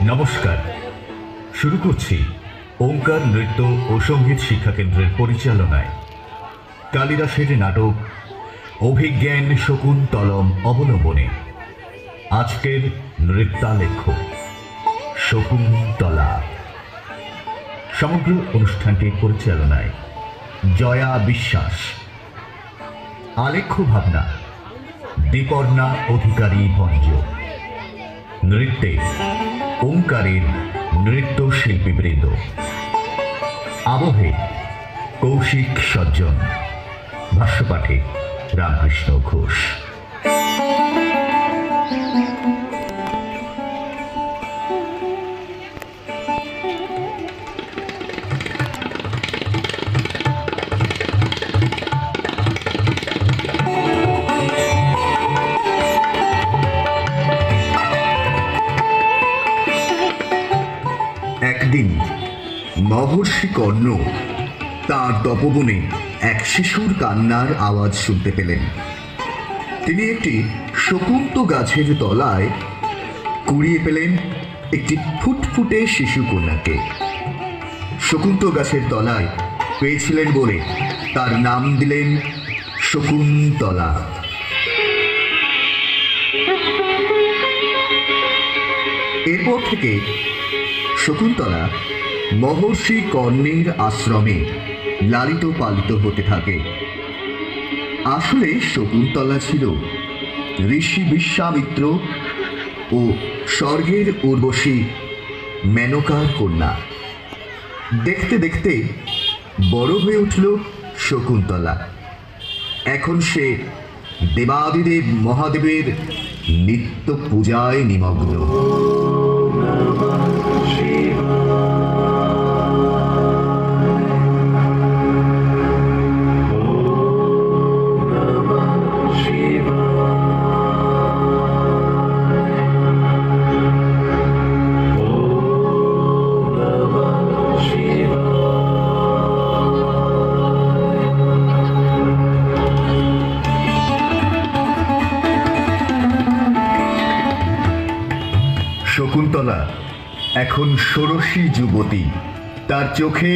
নমস্কার, শুরু করছি ওঙ্কার নৃত্য ও সঙ্গীত শিক্ষা কেন্দ্রের পরিচালনায় কালিদাসের নাটক অভিজ্ঞান শকুন্তলম অবলম্বনে আজকের নৃত্যালেখ্য শকুন্তলা। সমগ্র অনুষ্ঠানটির পরিচালনায় জয়া বিশ্বাস, আলেখ্য ভাবনা দীপর্ণা অধিকারী ভঞ্জ, নৃত্যে ওঙ্কারের নৃত্যশিল্পীবৃন্দ, আবহে কৌশিক সজ্জন, ভাষ্যপাঠে রামকৃষ্ণ ঘোষ। একদিন মহর্ষি কর্ণ তাঁর তপবনে এক শিশুর কান্নার আওয়াজ শুনতে পেলেন। তিনি একটি শকুন্ত গাছের তলায় কুড়িয়ে পেলেন একটি ফুটফুটে শিশু কন্যাকে। শকুন্ত গাছের তলায় পেয়েছিলেন বলে তার নাম দিলেন শকুন্তলা। এরপর থেকে শকুন্তলা মহর্ষি কর্ণের আশ্রমে লালিত পালিত হতে থাকে। আসলে শকুন্তলা ছিল ঋষি বিশ্বামিত্র ও স্বর্গের উর্বশী মেনকার কন্যা। দেখতে দেখতে বড় হয়ে উঠল শকুন্তলা। এখন সে দেবাদিদেব মহাদেবের নিত্য পূজায় নিমগ্ন। শকুন্তলা এখন ষোড়শী যুবতী। তার চোখে